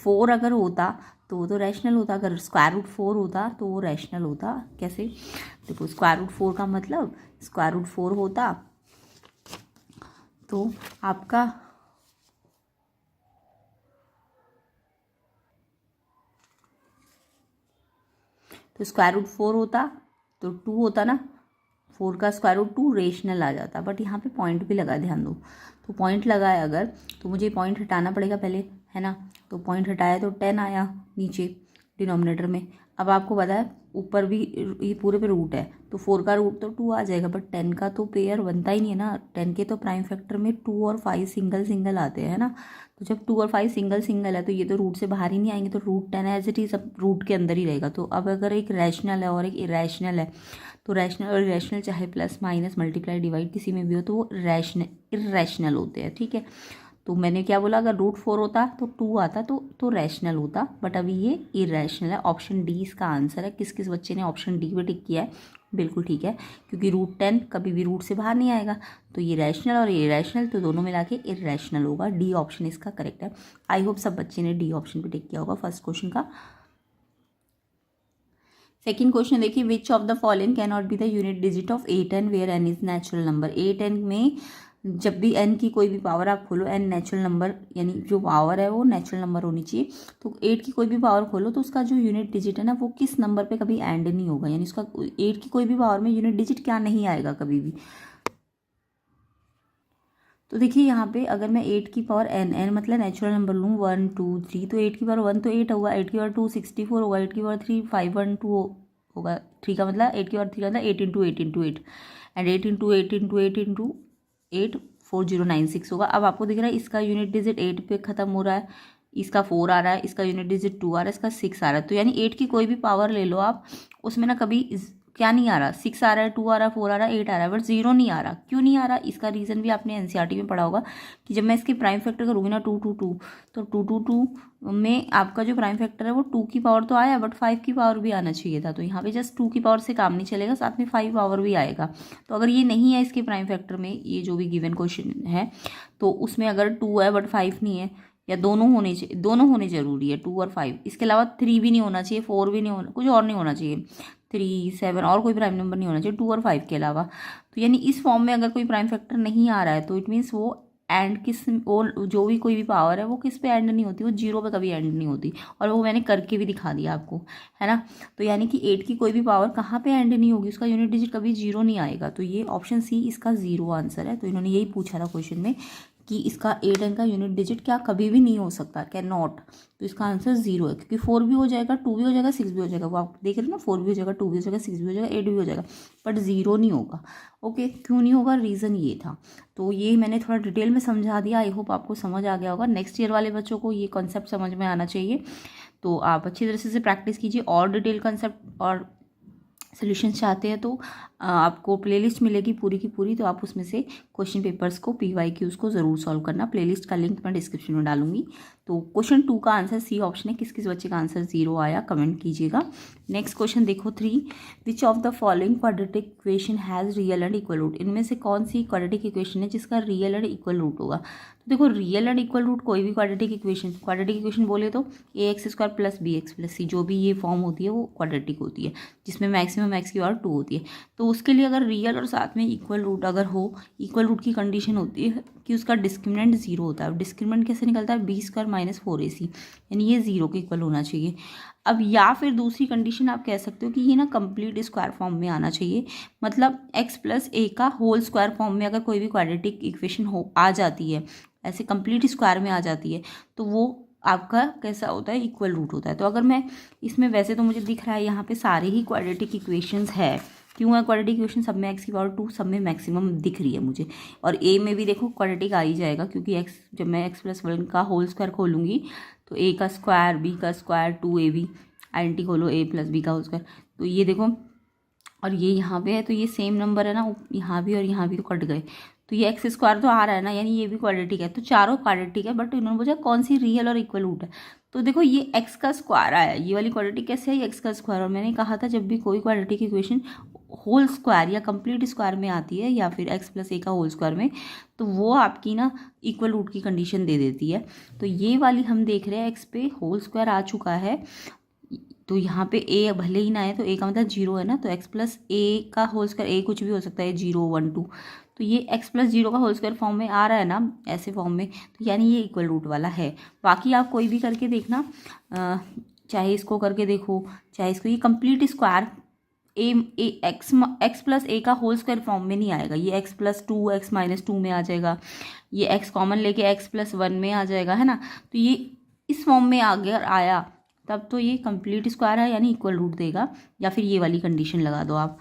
4 अगर होता तो वो तो रैशनल होता, अगर स्क्वायर रूट 4 होता तो वो रैशनल होता। कैसे? देखो स्क्वायर रूट 4 का मतलब स्क्वायर रूट 4 होता तो आपका तो स्क्वायर रूट 4 होता तो 2 होता ना, 4 का स्क्वायर रूट 2 रेशनल आ जाता। बट यहाँ पे पॉइंट भी लगा, ध्यान दो। तो पॉइंट लगा है अगर, तो मुझे पॉइंट हटाना पड़ेगा पहले, है ना। तो पॉइंट हटाया तो 10 आया नीचे डिनोमिनेटर में। अब आपको पता है ऊपर भी ये पूरे पे रूट है, तो 4 का रूट तो 2 आ जाएगा, बट 10 का तो पेयर बनता ही नहीं है ना। 10 के तो प्राइम फैक्टर में 2 और 5 सिंगल सिंगल आते हैं ना। तो जब 2 और 5 सिंगल सिंगल है तो ये तो रूट से बाहर ही नहीं आएंगे, तो रूट 10 एज इट इज सब रूट के अंदर ही रहेगा। तो अब अगर एक रैशनल है और एक इरेशनल है, तो रैशनल और इरेशनल चाहे प्लस माइनस मल्टीप्लाई डिवाइड किसी में भी हो तो वो इरेशनल होते हैं, ठीक है। तो मैंने क्या बोला, अगर रूट 4 होता तो 2 आता तो रैशनल होता, बट अभी ये इरेशनल है। ऑप्शन डी इसका आंसर है। किस किस बच्चे ने ऑप्शन डी पे टिक किया है? बिल्कुल ठीक है, क्योंकि रूट 10 कभी भी रूट से बाहर नहीं आएगा, तो ये रैशनल और ये इरेशनल तो दोनों मिला के इरेशनल होगा। डी ऑप्शन इसका करेक्ट है। आई होप सब बच्चे ने डी ऑप्शन पे टिक किया होगा फर्स्ट क्वेश्चन का। सेकेंड क्वेश्चन देखिए, which of the following can not be the unit digit of 8 n where n is natural number. 8 n में जब भी एन की कोई भी पावर आप खोलो, एन नेचुरल नंबर यानी जो पावर है वो नेचुरल नंबर होनी चाहिए। तो 8 की कोई भी पावर खोलो तो उसका जो यूनिट डिजिट है ना वो किस नंबर पे कभी एंड नहीं होगा, यानी उसका 8 की कोई भी पावर में यूनिट डिजिट क्या नहीं आएगा कभी भी। तो देखिए यहाँ पे अगर मैं 8 की पावर एन मतलब नेचुरल नंबर लूँ 1 2 3, तो 8 की पावर 1 तो 8 होगा, 8 की पावर 2 64 होगा, 8 की पावर 3 512 होगा। 3 का मतलब 8 की पावर 3 का मतलब 8 into 8 into 8 and 8 into 8 into 8 into 8 4096 होगा। अब आपको दिख रहा है इसका यूनिट डिजिट 8 पे ख़त्म हो रहा है, इसका 4 आ रहा है, इसका यूनिट डिजिट 2 आ रहा है, इसका 6 आ रहा है। तो यानी 8 की कोई भी पावर ले लो आप, उसमें ना कभी क्या नहीं आ रहा, 6 आ रहा है, 2 आ रहा है, 4 आ रहा है, 8 आ रहा है, बट 0 नहीं आ रहा। क्यों नहीं आ रहा? इसका रीज़न भी आपने एनसीईआरटी में पढ़ा होगा कि जब मैं इसकी प्राइम फैक्टर करूँगी ना 2 2 2, तो 2 2 2 में आपका जो प्राइम फैक्टर है वो 2 की पावर तो आया, बट 5 की पावर भी आना चाहिए था। तो यहाँ पे जस्ट 2 की पावर से काम नहीं चलेगा, साथ में 5 पावर भी आएगा। तो अगर ये नहीं है इसके प्राइम फैक्टर में, ये जो भी गिवन क्वेश्चन है, तो उसमें अगर 2 है बट 5 नहीं है, या दोनों होने चाहिए, दोनों होने जरूरी है 2 और 5, इसके अलावा 3 भी नहीं होना चाहिए, 4 भी नहीं होना, कुछ और नहीं होना चाहिए, 3 7 और कोई प्राइम नंबर नहीं होना चाहिए 2 और 5 के अलावा। तो यानी इस फॉर्म में अगर कोई प्राइम फैक्टर नहीं आ रहा है तो इट मीन्स वो एंड किस, वो जो भी कोई भी पावर है वो किस पे एंड नहीं होती, वो 0 पे कभी एंड नहीं होती। और वो मैंने करके भी दिखा दिया आपको, है ना। तो यानी कि 8 की कोई भी पावर कहाँ पे एंड नहीं होगी, उसका यूनिट डिजिट कभी 0 नहीं आएगा। तो ये ऑप्शन सी इसका 0 आंसर है। तो इन्होंने यही पूछा था क्वेश्चन में कि इसका 8 अंक का यूनिट डिजिट क्या कभी भी नहीं हो सकता, कैन नॉट। तो इसका आंसर 0 है, क्योंकि 4 भी हो जाएगा, 2 भी हो जाएगा, 6 भी हो जाएगा। वो आप देख रहे हो ना, 4 भी हो जाएगा, 2 भी हो जाएगा, 6 भी हो जाएगा, 8 भी हो जाएगा, बट 0 नहीं होगा। ओके, क्यों नहीं होगा, रीज़न ये था। तो ये मैंने थोड़ा डिटेल में समझा दिया, आई होप आपको समझ आ गया होगा। नेक्स्ट ईयर वाले बच्चों को ये कॉन्सेप्ट समझ में आना चाहिए, तो आप अच्छी तरह से प्रैक्टिस कीजिए। और डिटेल कॉन्सेप्ट और सोल्यूशन चाहते हैं तो आपको प्लेलिस्ट मिलेगी पूरी की पूरी, तो आप उसमें से क्वेश्चन पेपर्स को PYQs को ज़रूर सॉल्व करना। प्लेलिस्ट का लिंक मैं डिस्क्रिप्शन में डालूंगी। तो क्वेश्चन 2 का आंसर सी ऑप्शन है। किस किस बच्चे का आंसर 0 आया कमेंट कीजिएगा। नेक्स्ट क्वेश्चन देखो 3, which of the following quadratic equation has real and equal root. इनमें से कौन सी क्वाड्रेटिक इक्वेशन है जिसका रियल एंड इक्वल रूट होगा। तो देखो रियल एंड इक्वल रूट कोई भी क्वाड्रेटिक इक्वेशन बोले तो ax² plus bx plus c, जो भी ये फॉर्म होती है वो क्वाड्रेटिक होती है, जिसमें मैक्सिमम x की पावर 2 होती है। तो उसके लिए अगर रियल और साथ में इक्वल रूट अगर हो, इक्वल रूट की कंडीशन होती है कि उसका डिस्क्रिमिनेंट 0 होता है। डिस्क्रिमिनेंट कैसे निकलता है, b² माइनस 4ac, यानी ये 0 के इक्वल होना चाहिए। अब या फिर दूसरी कंडीशन आप कह सकते हो कि ये ना कंप्लीट स्क्वायर फॉर्म में आना चाहिए, मतलब x प्लस a का होल स्क्वायर फॉर्म में अगर कोई भी क्वाड्रेटिक इक्वेशन हो आ जाती है, ऐसे कंप्लीट स्क्वायर में आ जाती है, तो वो आपका कैसा होता है, इक्वल रूट होता है। तो अगर मैं इसमें, वैसे तो मुझे दिख रहा है यहाँ पे सारे ही क्वाड्रेटिक इक्वेशंस है, क्यों है क्वाड्रेटिक इक्वेशन, सब में x की पावर 2, सब में मैक्सिमम दिख रही है मुझे। और a में भी देखो क्वाड्रेटिक आ ही जाएगा, क्योंकि x, जब मैं x+1 का होल स्क्वायर खोलूँगी तो a का स्क्वायर, b का स्क्वायर, 2ab, आइडेंटिटी खोलो a प्लस b का होल स्क्वायर, तो ये देखो, और ये यहाँ पे है तो ये सेम नंबर है ना, यहाँ भी और यहाँ भी तो कट गए, तो ये x² तो आ रहा है ना, यानी ये भी क्वाड्रेटिक है। तो चारों क्वाड्रेटिक है, बट इन्होंने पूछा कौन सी रियल और इक्वल रूट है। तो देखो ये x का स्क्वायर आया, ये वाली क्वाड्रेटिक कैसे है, x का स्क्वायर। और मैंने कहा था जब भी कोई क्वाड्रेटिक इक्वेशन होल स्क्वायर या कंप्लीट स्क्वायर में आती है या फिर x प्लस ए का होल स्क्वायर में, तो वो आपकी ना इक्वल रूट की कंडीशन दे देती है। तो ये वाली हम देख रहे हैं x पे होल स्क्वायर आ चुका है, तो यहाँ पे a भले ही ना है तो a का मतलब 0 है ना, तो x प्लस ए का होल स्क्वायर, a कुछ भी हो सकता है 0 1 2, तो ये x प्लस 0 का होल स्क्वायर फॉर्म में आ रहा है ना ऐसे फॉर्म में, तो यानी ये इक्वल रूट वाला है। बाकी आप कोई भी करके देखना, चाहे इसको करके देखो चाहे इसको, ये कंप्लीट स्क्वायर एक्स प्लस ए का होल स्क्वायर फॉर्म में नहीं आएगा, ये x प्लस 2 x माइनस 2 में आ जाएगा, ये x कॉमन लेके x प्लस 1 में आ जाएगा, है ना। तो ये इस फॉर्म में अगर आया तब तो ये कंप्लीट स्क्वायर है यानी इक्वल रूट देगा, या फिर ये वाली कंडीशन लगा दो आप,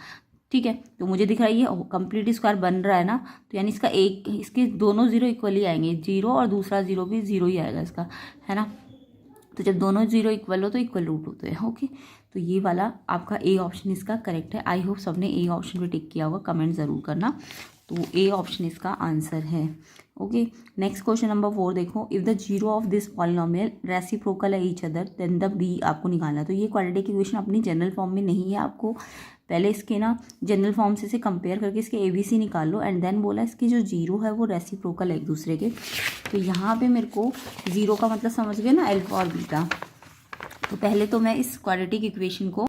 ठीक है। तो मुझे दिख रहा है ये कंप्लीट स्क्वायर बन रहा है ना, तो यानी इसका एक, इसके दोनों जीरो इक्वली आएंगे, 0 और दूसरा 0 भी 0 ही आएगा इसका, है ना। तो जब दोनों जीरो इक्वल हो तो इक्वल रूट होते हैं, ओके। तो ये वाला आपका ए ऑप्शन इसका करेक्ट है। आई होप सबने ए ऑप्शन पे टिक किया होगा, कमेंट ज़रूर करना। तो ए ऑप्शन इसका आंसर है, ओके। नेक्स्ट क्वेश्चन नंबर 4 देखो, if the zero of this polynomial reciprocal है each other then the B आपको निकालना है। तो ये क्वाड्रेटिक इक्वेशन अपनी जनरल फॉर्म में नहीं है, आपको पहले इसके ना जनरल फॉर्म से कंपेयर करके इसके ABC निकाल लो, एंड देन बोला इसकी जो जीरो है वो रेसिप्रोकल है एक दूसरे के। तो यहाँ पे मेरे को जीरो का मतलब समझ गए ना, अल्फा और बीटा। तो पहले तो मैं इस क्वाड्रेटिक इक्वेशन को,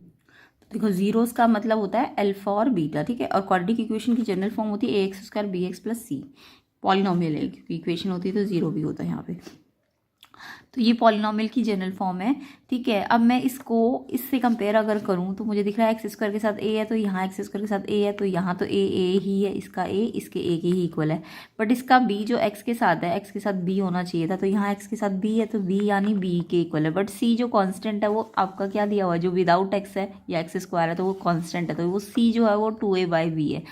देखो जीरोस का मतलब होता है अल्फा और बीटा, ठीक है। और क्वाड्रेटिक इक्वेशन की जनरल फॉर्म होती है ax square bx plus c, polynomial है क्योंकि इक्वेशन होती है तो जीरो भी होता है यहाँ पे। तो ये पॉलिनोमियल की जनरल फॉर्म है, ठीक है। अब मैं इसको इससे कंपेयर अगर करूँ तो मुझे दिख रहा है एक्स स्क्वायर के साथ a है, तो यहाँ एक्स स्क्वायर के साथ a है, तो यहाँ तो a ही है, इसका a इसके a के ही इक्वल है। बट इसका b जो x के साथ है, x के साथ b होना चाहिए था, तो यहाँ x के साथ b है तो b यानी b के इक्वल है। बट c जो कांस्टेंट है वो आपका क्या दिया हुआ है, जो विदाउट x है या एक्स स्क्वायर है तो वो कांस्टेंट है, तो वो c जो है वो 2a/b है,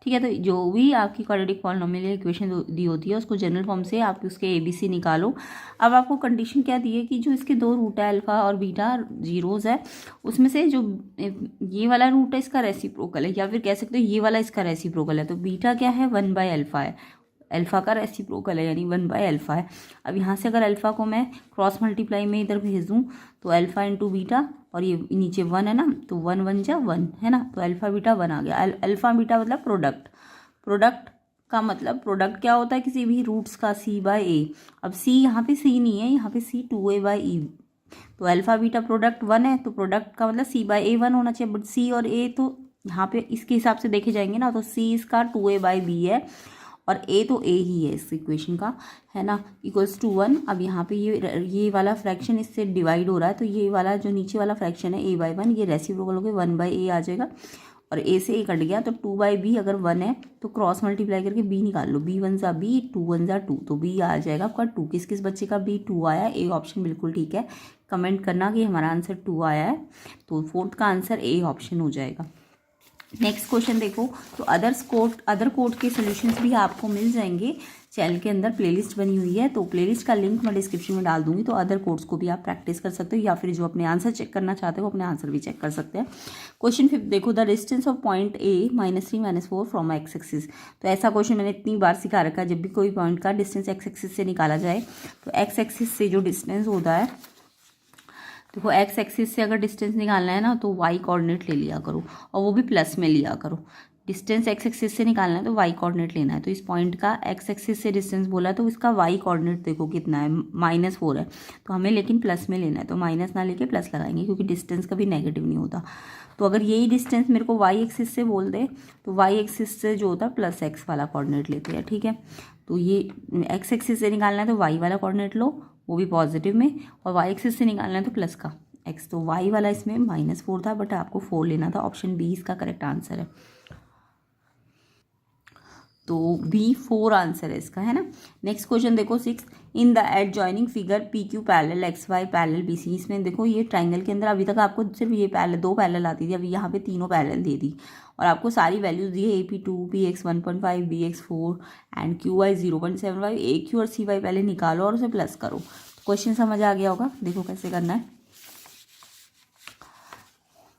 ठीक है। तो जो भी आपकी क्वाड्रेटिक पॉलिनोमियल इक्वेशन दी होती है उसको जनरल फॉर्म से आप उसके ABC निकालो। अब आपको कंडीशन क्या दी है कि जो इसके दो रूट है अल्फा और बीटा जीरोज़ है, उसमें से जो ये वाला रूट है इसका रेसिप्रोकल है, या फिर कह सकते हो ये वाला इसका रेसिप्रोकल है। तो बीटा क्या है, 1/अल्फा है, अल्फा का रेसिप्रोकल है यानी 1/अल्फा है। अब यहाँ से अगर अल्फा को मैं क्रॉस मल्टीप्लाई में इधर भेज दूँ तो अल्फा इंटू बीटा, और ये नीचे 1 है ना, तो 1 1 जा 1 है ना, तो अल्फा बीटा 1 आ गया। अल्फा बीटा मतलब प्रोडक्ट, प्रोडक्ट का मतलब प्रोडक्ट क्या होता है किसी भी रूट्स का, c/a। अब c यहाँ पे c नहीं है, यहाँ पे c 2a/e, तो अल्फा बीटा प्रोडक्ट 1 है, तो प्रोडक्ट का मतलब c/a 1 होना चाहिए। बट c और a तो यहाँ पे इसके हिसाब से देखे जाएंगे ना, तो c इसका 2a/b है और a तो a ही है इस इक्वेशन का, है ना, इक्वल्स टू 1। अब यहाँ पे ये वाला फ्रैक्शन इससे डिवाइड हो रहा है, तो ये वाला जो नीचे वाला फ्रैक्शन है a/1, ये रेसिप्रोकल हो गया 1/a आ जाएगा, और a से a कट गया, तो 2/b अगर 1 है तो क्रॉस मल्टीप्लाई करके b निकाल लो, b 1 जा b, 2 1 जा 2, तो b आ जाएगा आपका 2। किस किस बच्चे का b 2 आया है, a ऑप्शन बिल्कुल ठीक है। कमेंट करना कि हमारा आंसर 2 आया है, तो फोर्थ का आंसर a ऑप्शन हो जाएगा। नेक्स्ट क्वेश्चन देखो, तो अदर कोड के सॉल्यूशंस भी आपको मिल जाएंगे, चैनल के अंदर प्लेलिस्ट बनी हुई है, तो प्लेलिस्ट का लिंक मैं डिस्क्रिप्शन में डाल दूंगी, तो अदर कोड्स को भी आप प्रैक्टिस कर सकते हो, या फिर जो अपने आंसर चेक करना चाहते हो अपने आंसर भी चेक कर सकते हैं। क्वेश्चन 5 देखो, the distance of point a -3 -4 from x axis. तो ऐसा क्वेश्चन मैंने इतनी बार सिखा रखा है, जब भी कोई पॉइंट का डिस्टेंस एक्स एक्सिस से निकाला जाए तो एक्स एक्सिस से जो डिस्टेंस होता है, देखो एक्स एक्सिस से अगर डिस्टेंस निकालना है ना तो वाई कोऑर्डिनेट ले लिया करो, और वो भी प्लस में लिया करो। डिस्टेंस एक्स एक्सिस से निकालना है तो वाई कोऑर्डिनेट लेना है, तो इस पॉइंट का एक्स एक्सिस से डिस्टेंस बोला तो इसका वाई कोऑर्डिनेट देखो कितना है, -4 है, तो हमें लेकिन प्लस में लेना है, तो माइनस ना लेके प्लस लगाएंगे क्योंकि डिस्टेंस कभी नेगेटिव नहीं होता। तो अगर यही डिस्टेंस मेरे को वाई एक्सिस से बोल दे तो वाई एक्सिस से जो होता है प्लस एक्स वाला कोऑर्डिनेट लेते हैं, ठीक है। तो ये एक्स एक्सिस से निकालना है तो वाई वाला कोऑर्डिनेट लो, वो भी पॉजिटिव में, और वाई एक्सिस से निकालना है तो प्लस का एक्स, तो वाई वाला इसमें -4 था बट आपको 4 लेना था, ऑप्शन बी इसका करेक्ट आंसर है। तो बी 4 आंसर है इसका, है ना। नेक्स्ट क्वेश्चन देखो 6, in the adjoining figure P Q parallel X Y parallel B C. इसमें देखो ये ट्राइंगल के अंदर अभी तक आपको सिर्फ ये पैरेलल 2 पैरेलल आती थी, अभी यहाँ पे तीनों पैरेलल दे दी, और आपको सारी वैल्यूज दी है AP2 PX 1.5 BX 4 and QY 0.75। AQ और CY पहले निकालो और उसे प्लस करो। क्वेश्चन समझ आ गया होगा, देखो कैसे करना है।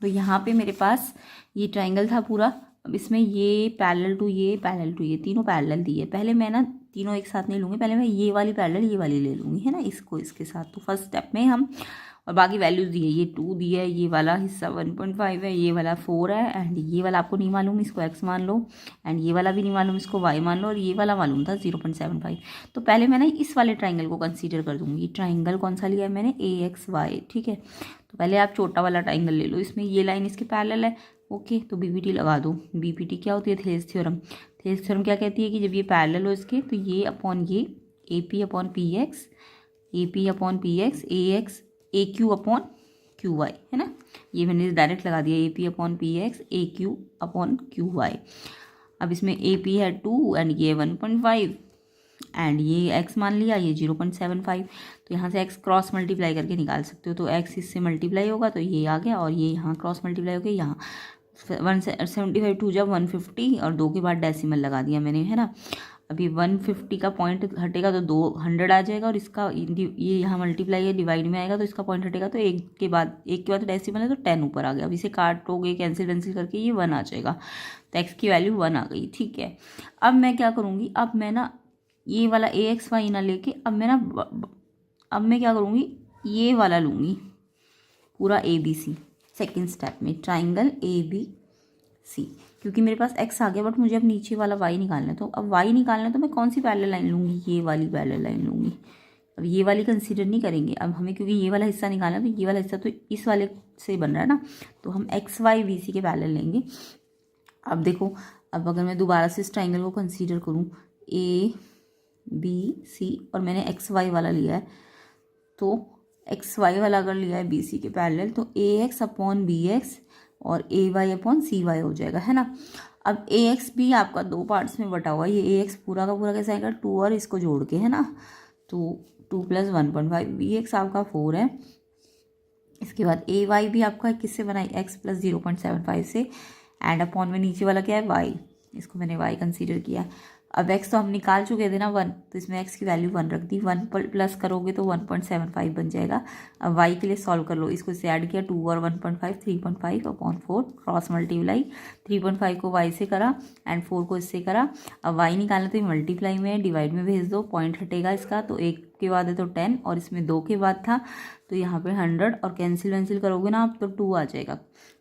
तो यहाँ पे मेरे पास ये ट्राइंगल था पूरा, अब इसमें ये पैरेलल टू ये तीनों पैरेलल दी है। पहले मैं ना तीनों एक साथ नहीं लूँगी, पहले मैं ये वाली पैरेलल ये वाली ले लूँगी, है ना, इसको इसके साथ। तो फर्स्ट स्टेप में हम और बाकी वैल्यूज़ दी है, ये 2 दी है, ये वाला हिस्सा 1.5 है, ये वाला 4 है, एंड ये वाला आपको नहीं मालूम, इसको x मान लो, एंड ये वाला भी नहीं मालूम, इसको y मान लो, और ये वाला मालूम था 0.75। तो पहले मैंने इस वाले ट्राइंगल को कंसीडर कर दूंगी। ट्राइंगल कौन सा लिया है मैंने, AXY, ठीक है। तो पहले आप छोटा वाला ट्राइंगल ले लो, इसमें ये लाइन इसके पैरेलल है, ओके। तो BPT लगा दो। BPT क्या होती है, थेल्स थ्योरम। थेल्स थ्योरम क्या कहती है कि जब ये पैरेलल हो इसके, तो ये अपॉन ये AP upon PX, AP upon PX, AX AQ upon QY, है ना। ये मैंने डायरेक्ट लगा दिया, AP upon PX AQ upon QY। अब इसमें AP है 2 एंड ये 1.5 एंड ये x मान लिया, ये 0.75। तो यहाँ से x क्रॉस मल्टीप्लाई करके निकाल सकते हो, तो x इससे मल्टीप्लाई होगा तो ये आ गया, और ये यहाँ क्रॉस मल्टीप्लाई हो गया, यहाँ 175 2 जब 150 और 2 के बाद डेसिमल लगा दिया मैंने, है ना। अभी 150 का पॉइंट हटेगा तो 200 आ जाएगा, और इसका ये यहाँ मल्टीप्लाई है, डिवाइड में आएगा तो इसका पॉइंट हटेगा, तो एक के बाद डेसिमल है तो 10 ऊपर आ गया। अब इसे काटोगे कैंसिल करके ये 1 आ जाएगा, तो x की वैल्यू 1 आ गई, ठीक है। अब मैं क्या करूँगी, अब मैं ना ये वाला AXY ना लेके अब मैं क्या करूँगी, ये वाला लूँगी पूरा ABC, सेकेंड स्टेप में ट्राइंगल ABC, क्योंकि मेरे पास x आ गया, बट मुझे अब नीचे वाला y निकालना है। तो अब y निकालना है तो मैं कौन सी पैरेलल लाइन लूँगी, ये वाली पैरेलल लाइन लूँगी। अब ये वाली कंसीडर नहीं करेंगे अब हमें, क्योंकि ये वाला हिस्सा निकालना है, तो ये वाला हिस्सा तो इस वाले से बन रहा है ना, तो हम XYBC के पैरेलल लेंगे। अब देखो, अब अगर मैं दोबारा से इस ट्राइंगल को कंसीडर करूँ ABC, और मैंने XY वाला लिया है, तो XY वाला अगर लिया है BC के पैरेलल, तो AX अपॉन BX और AY अपॉन CY हो जाएगा, है ना। अब AX भी आपका 2 पार्ट्स में बटा हुआ है, ये AX पूरा का पूरा कैसे आएगा, 2 और इसको जोड़ के, है ना। तो 2 + 1.5, BX आपका 4 है। इसके बाद AY भी आपका किससे बना है, x + 0.75 से, एंड अपॉन में नीचे वाला क्या है, y, इसको मैंने y कंसीडर किया। अब x तो हम निकाल चुके थे ना 1, तो इसमें x की वैल्यू 1 रख दी, 1 प्लस करोगे तो 1.75 बन जाएगा। अब y के लिए सॉल्व कर लो, इसको इससे ऐड किया, 2 और 1.5 3.5 अपॉन 4, क्रॉस मल्टीप्लाई, 3.5 को y से करा एंड 4 को इससे करा। अब y निकालना तो मल्टीप्लाई में है, डिवाइड में भेज दो, पॉइंट हटेगा इसका, तो 1 के बाद है तो 10, और इसमें 2 के बाद था तो यहाँ पे 100, और कैंसिल करोगे ना आप तो 2 आ जाएगा,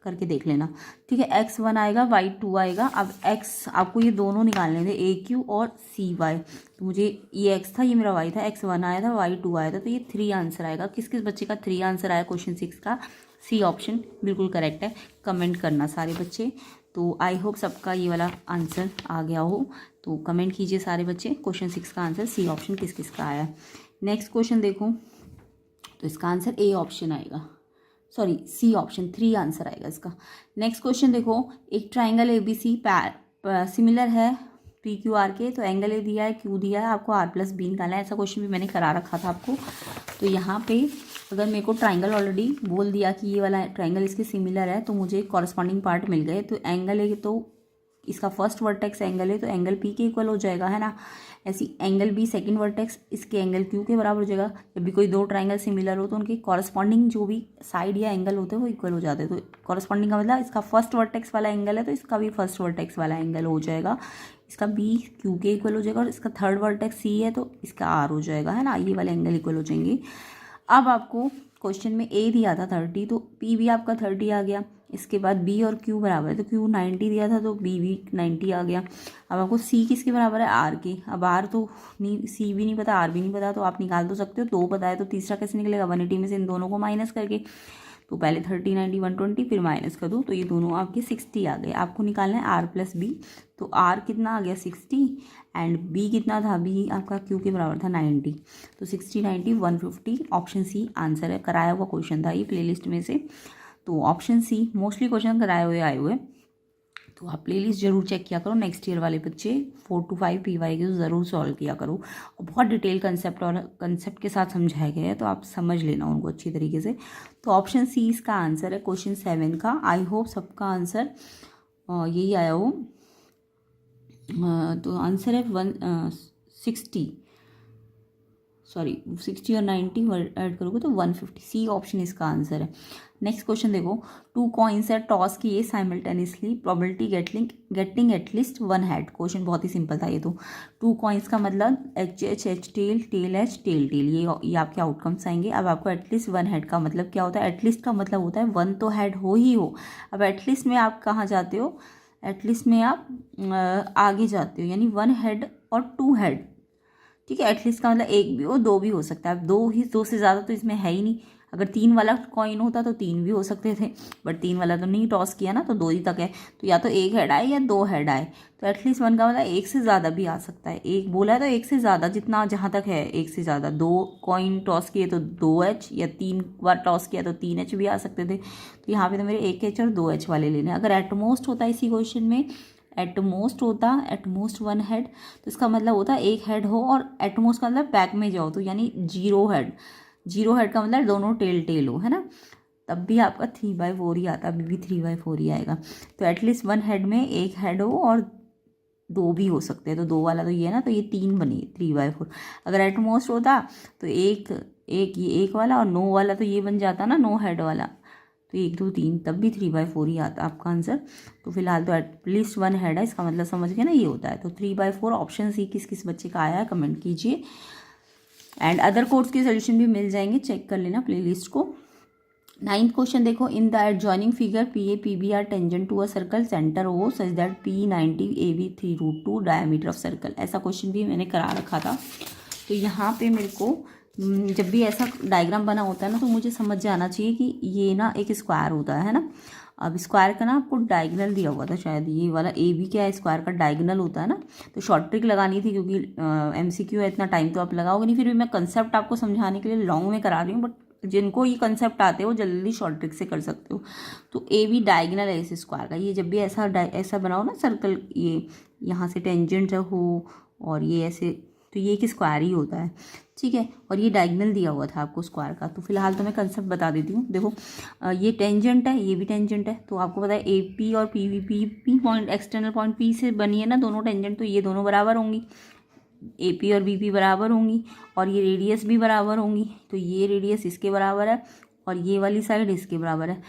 करके देख लेना, ठीक है। x 1 आएगा, y 2 आएगा। अब x आपको ये दोनों निकालने थे, AQ और CY, तो मुझे ये x था, ये मेरा y था, x 1 आया था, y 2 आया था, तो ये 3 आंसर आएगा। किस किस बच्चे का 3 आंसर आया क्वेश्चन 6 का, C ऑप्शन बिल्कुल करेक्ट है। कमेंट करना सारे बच्चे, तो आई होप सबका ये वाला आंसर आ गया हो, तो कमेंट कीजिए सारे बच्चे, क्वेश्चन 6 का आंसर C ऑप्शन किस किस का आया। नेक्स्ट क्वेश्चन देखो, तो इसका आंसर A ऑप्शन आएगा, सॉरी C ऑप्शन, 3 आंसर आएगा इसका। नेक्स्ट क्वेश्चन देखो, एक ट्राइंगल ABC सिमिलर है PQR के, तो एंगल A दिया है, Q दिया है, आपको R + B निकालना है। ऐसा क्वेश्चन भी मैंने करा रखा था आपको। तो यहाँ पे अगर मेरे को ट्राइंगल ऑलरेडी बोल दिया कि ये वाला ट्राइंगल इसके सिमिलर है, तो मुझे कॉरस्पॉन्डिंग पार्ट मिल गए। तो एंगल A, तो इसका फर्स्ट वर्टेक्स एंगल है, तो एंगल P के इक्वल हो जाएगा, है ना। ऐसी एंगल B सेकंड वर्टेक्स इसके एंगल Q के बराबर हो जाएगा। जब भी कोई 2 ट्राइंगल सिमिलर हो तो उनके कॉरस्पॉन्डिंग जो भी साइड या एंगल होते हैं वो इक्वल हो जाते हैं। तो कॉरस्पॉन्डिंग का मतलब इसका फर्स्ट वर्टेक्स वाला एंगल है, तो इसका भी फर्स्ट वर्टेक्स वाला एंगल हो जाएगा, इसका B Q के इक्वल हो जाएगा, और इसका थर्ड वर्टेक्स C है तो इसका R हो जाएगा, है ना। ये वाले एंगल इक्वल हो जाएंगे। अब आपको क्वेश्चन में A दिया था 30, तो P भी आपका 30 आ गया। इसके बाद B और Q बराबर है, तो Q 90 दिया था तो B भी 90 आ गया। अब आपको C किसके बराबर है, R के। अब R तो नहीं, C भी नहीं पता, R भी नहीं पता, तो आप निकाल तो सकते हो। 2 पता है तो तीसरा कैसे निकलेगा, 180 में से इन दोनों को माइनस करके। तो पहले 30 90 120 फिर माइनस कर दो, तो ये दोनों आपके 60 आ गए। आपको निकालना है R + B, तो R कितना आ गया 60, एंड B कितना था, B आपका Q के बराबर था 90, तो 60 90 150, ऑप्शन C आंसर है। कराया हुआ क्वेश्चन था ये प्लेलिस्ट में से, तो ऑप्शन C मोस्टली क्वेश्चन कराए हुए आए हुए। तो आप प्लेलिस्ट जरूर चेक किया करो। नेक्स्ट ईयर वाले बच्चे 4 to 5 PYQ ज़रूर सॉल्व किया करो, और बहुत डिटेल कंसेप्ट के साथ समझाए गए हैं, तो आप समझ लेना उनको अच्छी तरीके से। तो ऑप्शन C इसका आंसर है क्वेश्चन 7 का। आई होप सबका आंसर यही आया हो। तो आंसर है 160, सॉरी 60 और 90 ऐड करोगे तो 150। सी ऑप्शन इसका आंसर है। नेक्स्ट क्वेश्चन देखो, 2 कॉइन्स है टॉस किए simultaneously, probability getting at least 1 head. Question बहुत ही सिंपल था ये तो। 2 कॉइन्स का मतलब H H H tail, tail H tail tail, ये आपके आउटकम्स आएंगे। अब आपको एटलीस्ट 1 हेड का मतलब क्या होता है? एटलीस्ट का मतलब होता है 1 तो हेड हो ही हो। अब एटलीस्ट में आप कहाँ जाते हो? एटलीस्ट में आप आगे जाते हो, यानी 1 हेड और 2 हेड। ठीक है, एटलीस्ट का मतलब 1 भी हो 2 भी हो सकता है। 2 से ज़्यादा तो इसमें है ही नहीं। अगर 3 वाला कॉइन होता तो 3 भी हो सकते थे, बट 3 वाला तो नहीं टॉस किया ना, तो 2 ही तक है। तो या तो 1 हेड आए या 2 हेड आए। तो एटलीस्ट 1 का मतलब 1 से ज़्यादा भी आ सकता है। 1 बोला है तो 1 से ज़्यादा, जितना जहाँ तक है 1 से ज़्यादा। 2 कॉइन टॉस किए तो 2H, या 3 बार टॉस किया तो 3H भी आ सकते थे। तो यहाँ पे तो मेरे 1H और 2H वाले लेने। अगर एटमोस्ट होता है इसी क्वेश्चन में, एटमोस्ट 1 हेड, तो इसका मतलब होता है 1 हेड हो, और एटमोस्ट का मतलब बैक में जाओ तो यानी 0 हेड। 0 हेड का मतलब दोनों टेल टेल हो, है ना, तब भी आपका 3/4 ही आता, अभी भी 3/4 ही आएगा। तो एटलीस्ट 1 हेड में 1 हेड हो और 2 भी हो सकते हैं। तो 2 वाला तो ये है ना, तो ये 3 बने 3/4। अगर एटमोस्ट होता तो एक एक ये 1 वाला और 9 वाला, तो ये बन जाता ना 9 हेड वाला। तो 1 2 3, तब भी 3/4 ही आता आपका आंसर। तो फिलहाल तो एटलीस्ट 1 हेड है, इसका मतलब समझ गए ना, ये होता है। तो 3/4 ऑप्शन सी किस किस बच्चे का आया है कमेंट कीजिए। एंड अदर कोड्स के सोल्यूशन भी मिल जाएंगे, चेक कर लेना प्लेलिस्ट को। 9th क्वेश्चन देखो, in the adjoining figure PA PB are tangent to a circle centre O such that P90 AB 3√2 diameter of circle. ऐसा क्वेश्चन भी मैंने करा रखा था। तो यहाँ पे मेरे को जब भी ऐसा डायग्राम बना होता है ना, तो मुझे समझ जाना चाहिए कि ये ना एक स्क्वायर होता है ना। अब स्क्वायर का ना आपको डायगोनल दिया हुआ था शायद, ये वाला AB क्या है, स्क्वायर का डायगोनल होता है ना। तो शॉर्ट ट्रिक लगानी थी, क्योंकि MCQ है, इतना टाइम तो आप लगाओगे नहीं। फिर भी मैं कंसेप्ट आपको समझाने के लिए लॉन्ग में करा रही हूँ, बट जिनको ये कंसेप्ट आते हो जल्दी शॉर्ट ट्रिक से कर सकते हो। तो AB डायगोनल है इस स्क्वायर का। ये जब भी ऐसा बनाओ ना सर्कल, ये यहाँ से टेंजेंट हो और ये ऐसे, तो ये एक स्क्वायर ही होता है। ठीक है, और ये डायगोनल दिया हुआ था आपको स्क्वायर का। तो फिलहाल तो मैं कंसेप्ट बता देती हूँ। देखो ये टेंजेंट है, ये भी टेंजेंट है। तो आपको पता है AP और PB point, external point P से बनी है ना दोनों टेंजेंट, तो ये दोनों बराबर होंगी। AP और BP बराबर होंगी, और ये रेडियस भी बराबर होंगी। तो ये रेडियस इसके बराबर है और ये वाली साइड इसके बराबर है।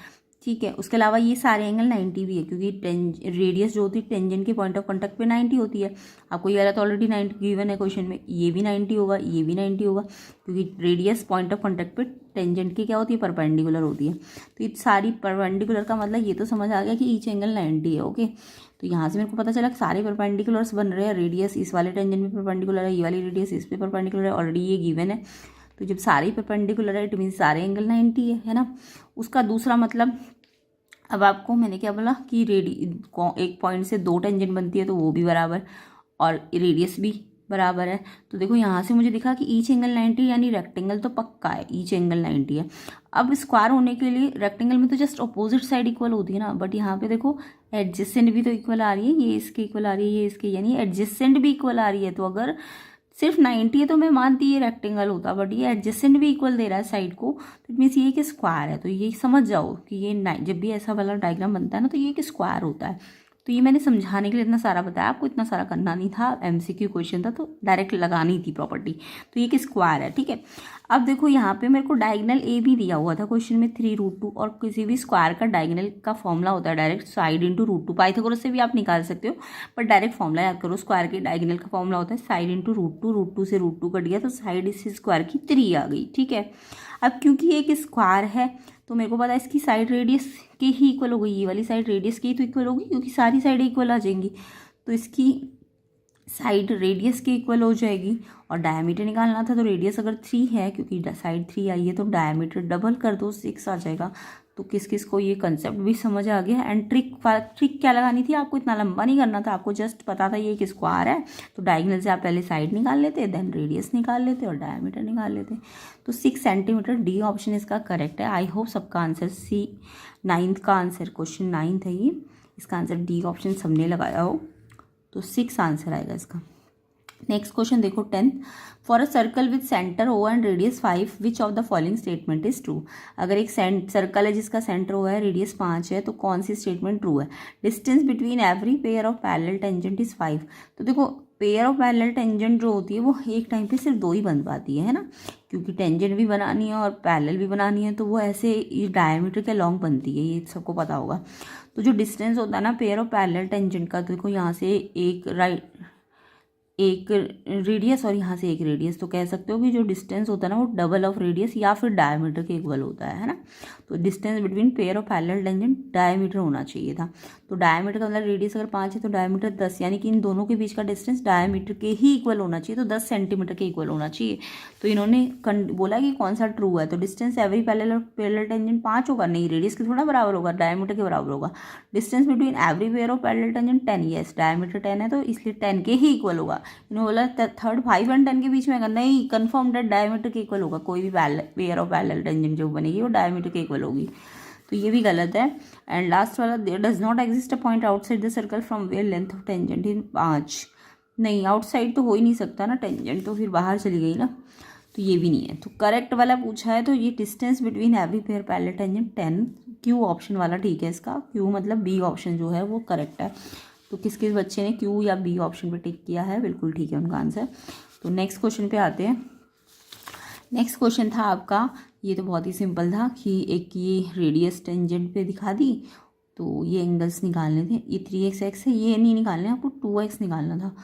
ठीक है, उसके अलावा ये सारे एंगल 90 भी है, क्योंकि रेडियस जो होती है टेंजेंट के पॉइंट ऑफ कांटेक्ट पे 90 होती है। आपको ये वाला तो ऑलरेडी 90 गिवन है क्वेश्चन में। ये भी 90 होगा, ये भी 90 होगा, क्योंकि रेडियस पॉइंट ऑफ कांटेक्ट पे टेंजेंट की क्या होती है, परपेंडिकुलर होती है। तो ये सारी परपेंडिकुलर का मतलब ये तो समझ आ गया कि ईच एंगल 90 है। ओके, तो यहाँ से मेरे को पता चला कि सारे परपेंडिकुलर्स बन रहे हैं। रेडियस इस वाले टेंजेंट में परपेंडिकुलर है, ये वाली रेडियस इस पे परपेंडिकुलर है, ऑलरेडी ये गिवन है। तो जब सारे परपेंडिकुलर है, इट मीन सारे एंगल 90 है ना। उसका दूसरा मतलब, अब आपको मैंने क्या बोला कि एक पॉइंट से 2 टेंजेंट बनती है, तो वो भी बराबर, और रेडियस भी बराबर है। तो देखो यहाँ से मुझे दिखा कि ईच एंगल 90, यानी रेक्टेंगल तो पक्का है, ईच एंगल 90 है। अब स्क्वायर होने के लिए रेक्टेंगल में तो जस्ट अपोजिट साइड इक्वल होती है ना, बट यहाँ पे देखो एडजेसेंट भी तो इक्वल आ रही है, ये इसके इक्वल आ रही है, ये इसके, यानी एडजेसेंट भी इक्वल आ रही है। तो अगर सिर्फ 90 है तो मैं मानती ये रेक्टेंगल होता, बट ये एडजेसेंट भी इक्वल दे रहा है साइड को, तो इट मीन्स ये एक स्क्वायर है। तो ये समझ जाओ कि ये जब भी ऐसा वाला डायग्राम बनता है ना, तो ये एक स्क्वायर होता है। तो ये मैंने समझाने के लिए इतना सारा बताया, आपको इतना सारा करना नहीं था, MCQ क्वेश्चन था तो डायरेक्ट लगानी थी प्रॉपर्टी। तो ये एक स्क्वायर है। ठीक है, अब देखो यहाँ पे मेरे को डायगोनल AB दिया हुआ था क्वेश्चन में 3√2, और किसी भी स्क्वायर का डायगोनल का फॉर्मूला होता है डायरेक्ट साइड इंटू √2। पाइथागोरस से भी आप निकाल सकते हो, पर डायरेक्ट फॉर्मूला याद करो। स्क्वायर के डायगोनल का फॉर्मूला होता है साइड इंटू √2। √2 से √2 कट गया, तो साइड इस स्क्वायर की 3 आ गई। ठीक है, अब क्योंकि ये एक स्क्वायर है, तो मेरे को पता है इसकी साइड रेडियस के ही इक्वल होगी। ये वाली साइड रेडियस की तो इक्वल होगी, क्योंकि सारी साइड इक्वल आ जाएंगी। तो इसकी साइड रेडियस के इक्वल हो जाएगी, और डायमीटर निकालना था, तो रेडियस अगर 3 है, क्योंकि साइड 3 आई है, तो डायमीटर डबल कर दो, 6 आ जाएगा। तो किस किस को ये कंसेप्ट भी समझ आ गया। एंड ट्रिक क्या लगानी थी आपको, इतना लंबा नहीं करना था, आपको जस्ट पता था ये एक स्क्वायर है, तो डायगोनल से आप पहले साइड निकाल लेते, देन रेडियस निकाल लेते और डायमीटर निकाल लेते। तो 6 सेंटीमीटर, डी ऑप्शन इसका करेक्ट है। आई होप सबका आंसर 9th का आंसर, क्वेश्चन 9th है ये, इसका आंसर डी ऑप्शन सबने लगाया हो, तो 6 आंसर आएगा इसका। नेक्स्ट क्वेश्चन देखो 10th, for a circle with centre O and radius 5 which of the following statement is true. अगर एक सर्कल है जिसका सेंटर O है, रेडियस 5 है, तो कौन सी स्टेटमेंट ट्रू है। Distance between every pair of parallel tangent is 5। तो देखो पेयर ऑफ पैरेलल टेंजेंट जो होती है वो एक टाइम पे सिर्फ 2 ही बन पाती है ना, क्योंकि टेंजेंट भी बनानी है और पैरेलल भी बनानी है, तो वो ऐसे ये डायमीटर के लॉन्ग बनती है, ये सबको पता होगा। तो जो डिस्टेंस होता है ना पेयर ऑफ पैरेलल टेंजेंट का, तो देखो यहाँ से एक रेडियस और यहाँ से एक रेडियस, तो कह सकते हो कि जो डिस्टेंस होता है ना वो डबल ऑफ रेडियस या फिर डायमीटर के इक्वल होता है ना। तो distance between pair of parallel tangent diameter होना चाहिए था। तो डायमीटर का मतलब रेडियस अगर 5 है तो डायमीटर 10, यानी कि इन दोनों के बीच का डिस्टेंस डायमीटर के ही इक्वल होना चाहिए, तो 10 सेंटीमीटर के इक्वल होना चाहिए। तो इन्होंने बोला कि कौन सा ट्रू है, तो डिस्टेंस एवरी पैरेलल टेंजेंट 5 होगा, नहीं रेडियस के थोड़ा बराबर होगा, डायमीटर के बराबर होगा। Distance between every pair of parallel tangent 10, yes diameter 10 है तो इसलिए 10 के ही इक्वल होगा। इन्होंने बोला थर्ड 5 और 10 के बीच में, अगर नहीं कन्फर्म डेट डायमीटर के इक्वल होगा, कोई भी पेयर ऑफ पैरेलल टेंजेंट जो बनेगी वो डायमीटर के इक्वल होगी, तो ये भी गलत है। एंड लास्ट वाला, there does not exist a point outside the circle from where length of tangent in 5, नहीं आउटसाइड तो हो ही नहीं सकता ना, टेंजेंट तो फिर बाहर चली गई ना, तो ये भी नहीं है। तो करेक्ट वाला पूछा है तो ये distance between every pair parallel tangent 10, Q option वाला ठीक है इसका, क्यू मतलब बी ऑप्शन जो है वो करेक्ट है। तो किस किस बच्चे ने क्यू या बी ऑप्शन पे टिक किया है, बिल्कुल ठीक है उनका आंसर। तो नेक्स्ट क्वेश्चन पे आते हैं। नेक्स्ट क्वेश्चन था आपका, ये तो बहुत ही सिंपल था कि एक ये रेडियस टेंजेंट पे दिखा दी, तो ये एंगल्स निकालने थे, ये 3x है, ये नहीं निकालना है आपको, 2x निकालना था।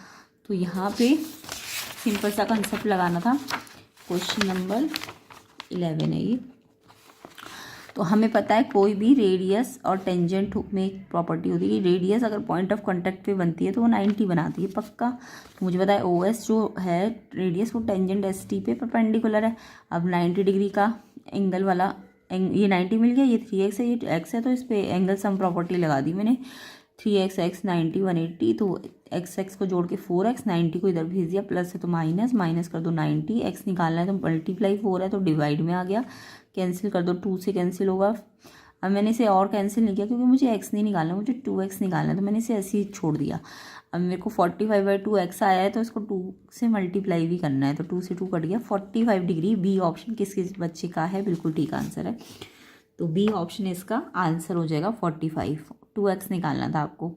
तो यहाँ पे सिंपल सा कंसेप्ट लगाना था। क्वेश्चन नंबर 11 है ये। तो हमें पता है कोई भी रेडियस और टेंजेंट में एक प्रॉपर्टी होती है, रेडियस अगर पॉइंट ऑफ कांटेक्ट पे बनती है तो वो 90 बनाती है पक्का। तो मुझे पता है OS जो है रेडियस वो टेंजेंट ST पे परपेंडिकुलर है। अब 90 डिग्री का एंगल वाला ये 90 मिल गया, ये 3x है, ये x है, तो इस पर एंगल सम प्रॉपर्टी लगा दी मैंने, 3x x 90 180, तो x को जोड़ के 4x, 90 को इधर भेज दिया, प्लस है तो माइनस कर दो 90, x निकालना है तो मल्टीप्लाई 4 है तो डिवाइड में आ गया, कैंसिल कर दो, 2 से कैंसिल होगा। अब मैंने इसे और कैंसिल नहीं किया क्योंकि मुझे x नहीं निकालना, मुझे 2x निकालना है, तो मैंने इसे ऐसे ही छोड़ दिया। अब मेरे को 45/2x आया है तो इसको 2 से मल्टीप्लाई भी करना है, तो 2 से 2 कट गया, 45 डिग्री। बी ऑप्शन किस किस बच्चे का है, बिल्कुल ठीक आंसर है। तो बी ऑप्शन इसका आंसर हो जाएगा 45, 2x निकालना था आपको।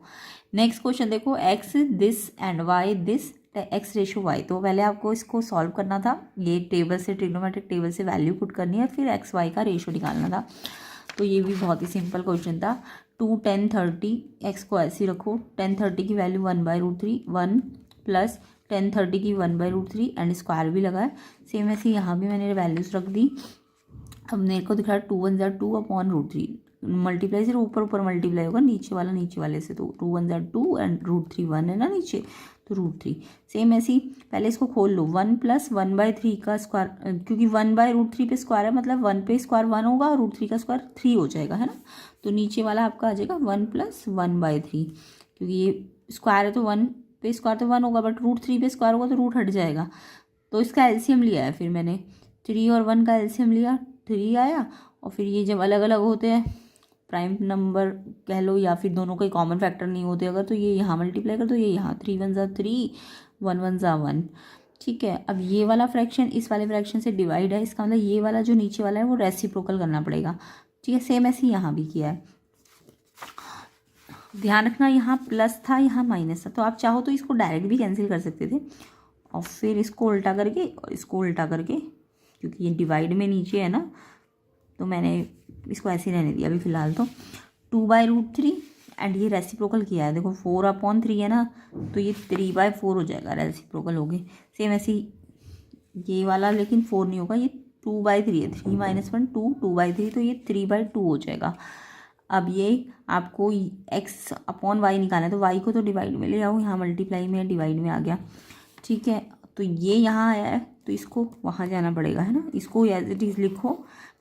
नेक्स्ट क्वेश्चन देखो, x this and y this, x ratio y, तो पहले आपको इसको सॉल्व करना था, ये टेबल से ट्रिग्नोमेट्रिक टेबल से वैल्यू पुट करनी है, फिर x y का रेशो निकालना था। तो ये भी बहुत ही सिंपल क्वेश्चन था। 2 10 30, x को ऐसे रखो, 10 30 की वैल्यू 1/√3, 1 प्लस 10 30 की 1/√3 एंड स्क्वायर भी लगा है, सेम ऐसे यहाँ भी मैंने वैल्यूज़ रख दी। अब मेरे को दिख रहा है 2 1 = 2/√3, मल्टीप्लाई सिर्फ ऊपर ऊपर मल्टीप्लाई होगा, नीचे वाला नीचे वाले से, तो 2 1 = 2 एंड √3 1 है ना नीचे, तो √3। सेम ऐसे ही पहले इसको खोल लो, 1 + 1/3 का स्क्वायर, क्योंकि 1/√3 पे स्क्वायर है, मतलब 1 पे स्क्वायर 1 होगा और √3 का स्क्वायर 3 हो जाएगा, है ना। तो नीचे वाला आपका आ जाएगा 1 + 1/3, क्योंकि ये स्क्वायर है तो 1 पे स्क्वायर तो 1 होगा, बट √3 पे स्क्वायर होगा तो रूट हट जाएगा। तो इसका एलसीएम लिया है, फिर मैंने 3 और 1 का एलसीएम लिया, 3 आया। और फिर ये जब अलग अलग होते हैं, प्राइम नंबर कह लो या फिर दोनों के कॉमन फैक्टर नहीं होते अगर, तो ये यहाँ मल्टीप्लाई कर दो, ये यहाँ 3 1 = 3, 1 1 = 1, ठीक है। अब ये वाला फ्रैक्शन इस वाले फ्रैक्शन से डिवाइड है, इसका मतलब ये वाला जो नीचे वाला है वो रेसिप्रोकल करना पड़ेगा, ठीक है। सेम ऐसे यहाँ भी किया है, ध्यान रखना यहाँ प्लस था यहाँ माइनस था, तो आप चाहो तो इसको डायरेक्ट भी कैंसिल कर सकते थे और फिर इसको उल्टा करके और इसको उल्टा करके, क्योंकि ये डिवाइड में नीचे है ना, तो मैंने इसको ऐसे ही रहने दिया अभी फ़िलहाल। तो 2/√3 एंड ये रेसिप्रोकल किया है, देखो 4/3 है ना, तो ये 3/4 हो जाएगा, रेसिप्रोकल हो गए। सेम ऐसे ये वाला, लेकिन 4 नहीं होगा, ये 2/3 है, 3 - 1 2, 2/3, तो ये 3/2 हो जाएगा। अब ये आपको x/y निकालना है, तो y को तो डिवाइड में ले आओ, यहाँ मल्टीप्लाई में डिवाइड में आ गया, ठीक है। तो ये यहाँ आया है तो इसको वहाँ जाना पड़ेगा, है ना, इसको एज इट इज़ लिखो,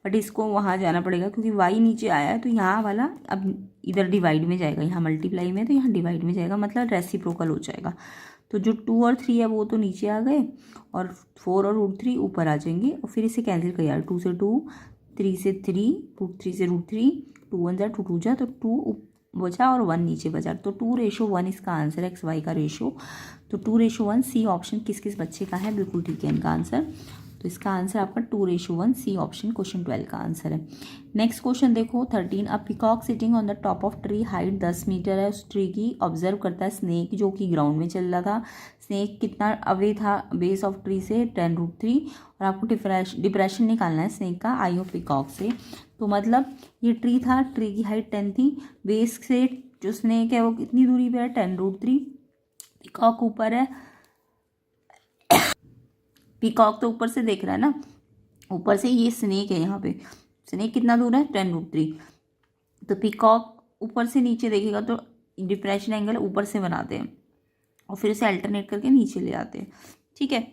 बट इसको वहाँ जाना पड़ेगा क्योंकि y नीचे आया है, तो यहाँ वाला अब इधर डिवाइड में जाएगा, यहाँ मल्टीप्लाई में तो यहाँ डिवाइड में जाएगा, मतलब रेसिप्रोकल हो जाएगा। तो जो 2 और 3 है वो तो नीचे आ गए और 4 और √3 ऊपर आ जाएंगे, और फिर इसे कैंसिल कर यार, 2 से 2, 3 से 3, √3 से √3, 2 1 = 2 2 जा, तो 2 बचा और 1 नीचे बचा, तो 2:1 इसका आंसर है, XY का रेशो। तो 2:1 सी ऑप्शन किस किस बच्चे का है, बिल्कुल ठीक है इनका आंसर। तो इसका आंसर आपका 2:1 सी ऑप्शन क्वेश्चन 12 का आंसर है। नेक्स्ट क्वेश्चन देखो 13, a peacock sitting on the top of tree, height 10 metre है उस ट्री की, ऑब्जर्व करता है स्नेक जो कि ग्राउंड में चल रहा था। स्नेक कितना अवे था बेस ऑफ ट्री से 10√3, और आपको डिप्रेशन निकालना है स्नेक का आई ऑफ पिकॉक से। तो मतलब ये ट्री था, ट्री की हाइट 10 थी, बेस से जो स्नेक है वो कितनी दूरी पे है 10√3, पिकॉक ऊपर है, पिकॉक तो ऊपर से देख रहा है ना, ऊपर से ये स्नेक है, यहाँ पे स्नेक कितना दूर है 10√3, तो पिकॉक ऊपर से नीचे देखेगा तो डिप्रेशन एंगल ऊपर से बनाते हैं और फिर इसे अल्टरनेट करके नीचे ले आते हैं, ठीक है।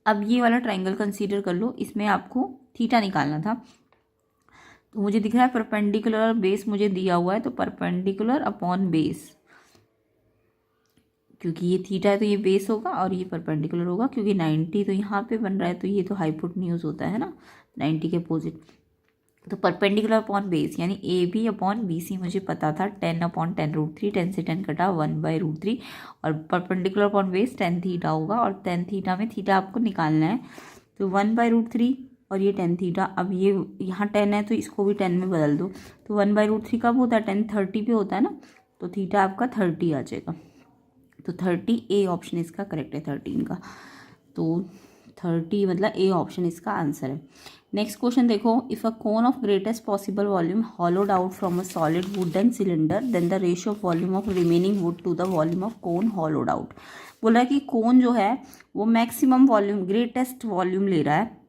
अब ये वाला ट्राइंगल कंसीडर कर लो, इसमें आपको थीटा निकालना था। तो मुझे दिख रहा है परपेंडिकुलर और बेस मुझे दिया हुआ है, तो परपेंडिकुलर अपॉन बेस, क्योंकि ये थीटा है तो ये बेस होगा और ये परपेंडिकुलर होगा, क्योंकि 90 तो यहाँ पे बन रहा है तो ये तो हाइपोटेन्यूज होता है ना 90 के अपोजिट। तो परपेंडिकुलर अपॉन बेस यानी A B upon B C मुझे पता था 10/10√3, 10 से 10 कटा 1/√3, और परपेंडिकुलर अपॉन बेस 10 थीटा होगा, और 10 थीटा में थीटा आपको निकालना है, तो 1/√3 और ये 10 थीटा। अब ये यहाँ 10 है तो इसको भी 10 में बदल दो, तो 1/√3 कब होता है 10 30 पे होता है ना, तो थीटा आपका 30 आ जाएगा। तो 30 ए ऑप्शन इसका करेक्ट है 13 का, तो 30 मतलब ए ऑप्शन इसका आंसर है। नेक्स्ट क्वेश्चन देखो, if a cone of greatest possible volume hollowed out from a solid wooden cylinder, then the ratio of volume of remaining wood to the volume of cone hollowed out. बोल रहा है कि कोन जो है वो maximum volume greatest volume ले रहा है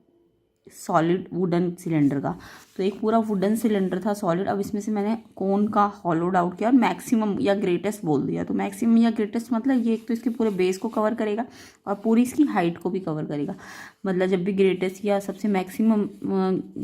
सॉलिड वुडन सिलेंडर का। तो एक पूरा वुडन सिलेंडर था सॉलिड, अब इसमें से मैंने कोन का हॉलोड आउट किया और मैक्सिमम या ग्रेटेस्ट बोल दिया। तो मैक्सिमम या ग्रेटेस्ट मतलब ये एक तो इसके पूरे बेस को कवर करेगा और पूरी इसकी हाइट को भी कवर करेगा। मतलब जब भी ग्रेटेस्ट या सबसे मैक्सिमम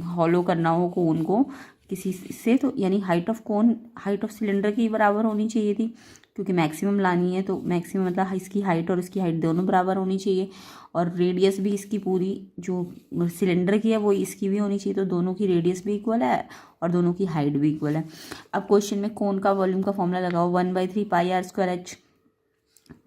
हॉलो करना हो कोन को किसी से, तो यानी height of cone height of cylinder की बराबर होनी चाहिए थी, क्योंकि मैक्सिमम लानी है तो मैक्सिमम मतलब इसकी हाइट और इसकी हाइट दोनों बराबर होनी चाहिए, और रेडियस भी इसकी पूरी जो सिलेंडर की है वो इसकी भी होनी चाहिए, तो दोनों की रेडियस भी इक्वल है और दोनों की हाइट भी इक्वल है। अब क्वेश्चन में कोन का वॉल्यूम का फॉर्मूला लगाओ, 1/3 πr²h,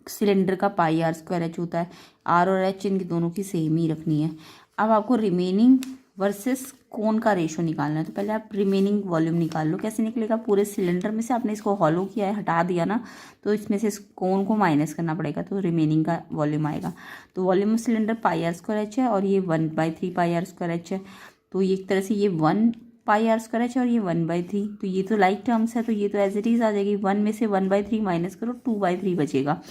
सिलेंडर का πr²h होता है, आर और एच इनकी दोनों की सेम ही रखनी है। अब आपको रिमेनिंग वर्सेस कोन का रेशो निकालना है, तो पहले आप रिमेनिंग वॉल्यूम निकाल लो। कैसे निकलेगा, पूरे सिलेंडर में से आपने इसको हॉलो किया है हटा दिया ना, तो इसमें से इस कोन को माइनस करना पड़ेगा, तो रिमेनिंग का वॉल्यूम आएगा। तो वॉल्यूम ऑफ सिलेंडर πr²h है और ये 1/3 πr²h है, तो ये एक तरह से ये 1 πr² है और ये 1/3, तो ये तो लाइक टर्म्स है, तो ये तो एज इट इज़ आ जाएगी। 1 में से 1/3 माइनस करो 2/3 बचेगा,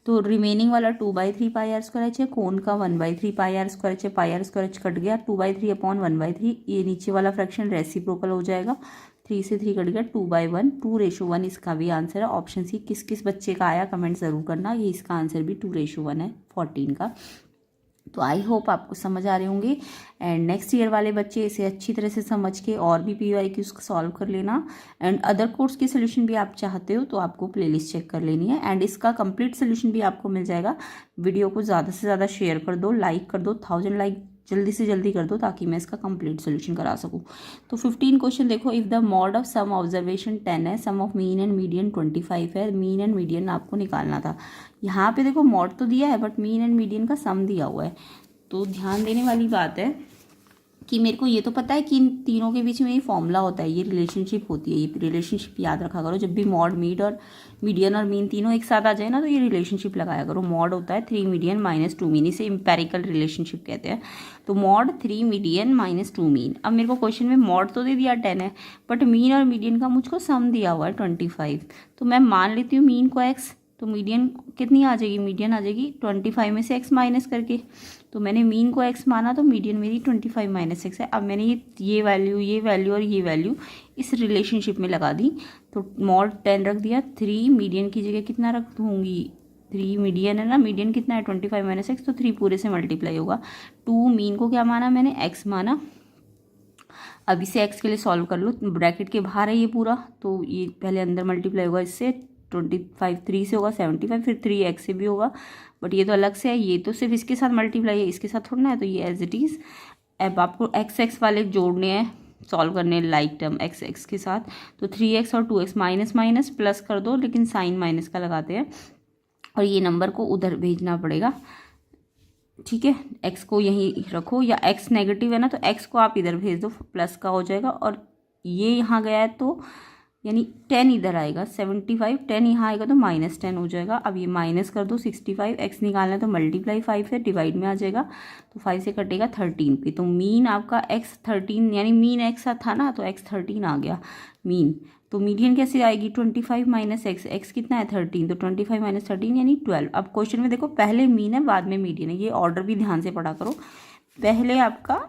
तो रिमेनिंग वाला 2/3 πr² है, कोन का 1/3 πr² है, πr² कट गया 2/3 अपॉन 1/3, ये नीचे वाला फ्रैक्शन रेसिप्रोकल हो जाएगा, 3 से 3 कट गया 2/1, 2:1 इसका भी आंसर है। ऑप्शन सी किस किस बच्चे का आया कमेंट ज़रूर करना, ये इसका आंसर भी 2:1 है 14 का। तो आई होप आपको समझ आ रहे होंगे, एंड नेक्स्ट ईयर वाले बच्चे इसे अच्छी तरह से समझ के और भी PYQs को सॉल्व कर लेना, एंड अदर कोर्स की सोल्यूशन भी आप चाहते हो तो आपको प्लेलिस्ट चेक कर लेनी है, एंड इसका कंप्लीट सोल्यूशन भी आपको मिल जाएगा। वीडियो को ज़्यादा से ज़्यादा शेयर कर दो, लाइक कर दो, 1000 लाइक जल्दी से जल्दी कर दो ताकि मैं इसका कंप्लीट सोल्यूशन करा सकूं। तो 15 क्वेश्चन देखो, if the mode of some observation 10 है, sum of mean and median 25 है, मीन एंड मीडियन आपको निकालना था। यहाँ पे देखो मॉड तो दिया है बट मीन एंड मीडियन का सम दिया हुआ है, तो ध्यान देने वाली बात है कि मेरे को ये तो पता है कि इन तीनों के बीच में ये फॉर्मूला होता है, ये रिलेशनशिप होती है, ये रिलेशनशिप याद रखा करो। जब भी मॉड मीड और मीडियन और मीन तीनों एक साथ आ जाए ना, तो ये रिलेशनशिप लगाया करो। मॉड होता है 3 मीडियन माइनस 2 मीन, इसे एम्पेरिकल रिलेशनशिप कहते हैं। तो मॉड 3 मीडियन माइनस 2 मीन। अब मेरे को क्वेश्चन में मॉड तो दे दिया 10 है, बट मीन और मीडियन का मुझको सम दिया हुआ है 25, तो मैं मान लेती हूँ मीन को x, तो मीडियन कितनी आ जाएगी, मीडियन आ जाएगी 25 में से x माइनस करके, तो मैंने मीन को x माना तो मीडियन मेरी 25 माइनस x है। अब मैंने ये वैल्यू और ये वैल्यू इस रिलेशनशिप में लगा दी, तो मॉड 10 रख दिया, 3 मीडियन की जगह कितना रख दूँगी, 3 मीडियन है ना, मीडियन कितना है 25 माइनस x, तो 3 पूरे से मल्टीप्लाई होगा। 2 मीन को क्या माना मैंने, x माना। अब इसे x के लिए सॉल्व कर लो, ब्रैकेट के बाहर है ये पूरा, तो ये पहले अंदर मल्टीप्लाई होगा इससे, 25 3 से होगा 75, फिर 3x से भी होगा, बट ये तो अलग से है, ये तो सिर्फ इसके साथ मल्टीप्लाई है, इसके साथ थोड़ा ना है, तो ये एज इट इज़। अब आपको x वाले जोड़ने हैं, सॉल्व करने लाइक टर्म x के साथ, तो 3x और 2x माइनस माइनस प्लस कर दो, लेकिन साइन माइनस का लगाते हैं, और ये नंबर को उधर भेजना पड़ेगा, ठीक है, एक्स को यहीं रखो, या एक्स नेगेटिव है ना तो एक्स को आप इधर भेज दो, प्लस का हो जाएगा, और ये यहाँ गया है तो यानी 10 इधर आएगा, 75, 10 यहाँ आएगा तो -10 हो जाएगा। अब ये माइनस कर दो 65, एक्स निकालना है तो मल्टीप्लाई 5 है, डिवाइड में आ जाएगा, तो 5 से कटेगा 13 पे, तो मीन आपका एक्स 13 यानी मीन एक्स था ना, तो एक्स 13 आ गया मीन। तो मीडियन कैसे आएगी, 25 माइनस एक्स, एक्स कितना है 13, तो 25 माइनस 13 यानी 12। अब क्वेश्चन में देखो पहले मीन है बाद में मीडियन है, ये ऑर्डर भी ध्यान से पढ़ा करो, पहले आपका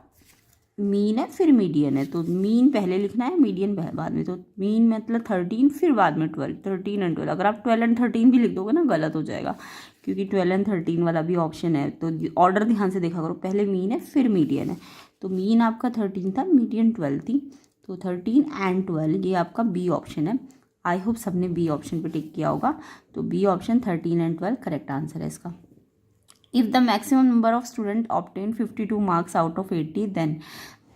मीन है फिर मीडियन है, तो मीन पहले लिखना है मीडियन बाद में, तो मीन मतलब 13 फिर बाद में 12, 13 एंड 12। अगर आप 12 एंड 13 भी लिख दोगे ना गलत हो जाएगा, क्योंकि 12 एंड 13 वाला भी ऑप्शन है, तो ऑर्डर ध्यान से देखा करो, पहले मीन है फिर मीडियन है। तो मीन आपका 13 था, मीडियन 12 थी, तो 13 एंड 12 ये आपका बी ऑप्शन है। आई होप सबने बी ऑप्शन पे टिक किया होगा, तो B option 13 and 12 correct answer है इसका। If the maximum number of student obtain 52 marks out of 80 then,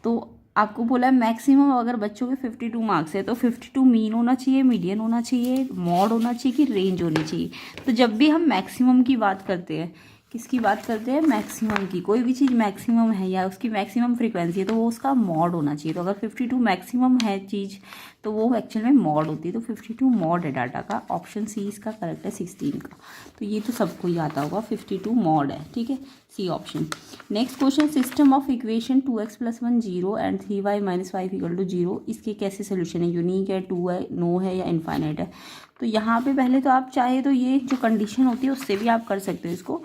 तो आपको बोला है मैक्सिमम अगर बच्चों के 52 मार्क्स है तो 52 मीन होना चाहिए, मीडियन होना चाहिए, मॉड होना चाहिए कि रेंज होनी चाहिए। तो जब भी हम मैक्सिमम की बात करते हैं, किसकी बात करते हैं, मैक्सिमम की, कोई भी चीज़ मैक्सिमम है या उसकी मैक्सिमम फ्रीक्वेंसी है तो वो उसका मॉड होना चाहिए। तो अगर 52 मैक्सिमम है चीज़ तो वो एक्चुअल में मॉड होती है, तो 52 मॉड है डाटा का, ऑप्शन सी इसका करेक्ट है 16 का। तो ये तो सबको ही आता होगा, 52 मॉड है, ठीक है, C option. Next question, system of equation 2x + 1 0 and 3y - 5 = 0, इसके कैसे सोल्यूशन है, यूनिक है, 2 है, नो है या इनफाइनाइट है। तो यहाँ पे पहले तो आप चाहे तो ये जो कंडीशन होती है उससे भी आप कर सकते हो इसको,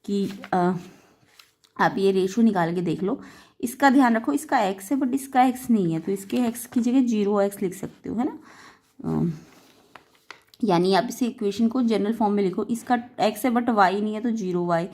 कि आप ये रेशो निकाल के देख लो। इसका ध्यान रखो, इसका x है बट इसका x नहीं है, तो इसके x की जगह 0x लिख सकते हो, है ना, यानी आप इसे इक्वेशन को जनरल फॉर्म में लिखो, इसका x है बट y नहीं है तो 0y,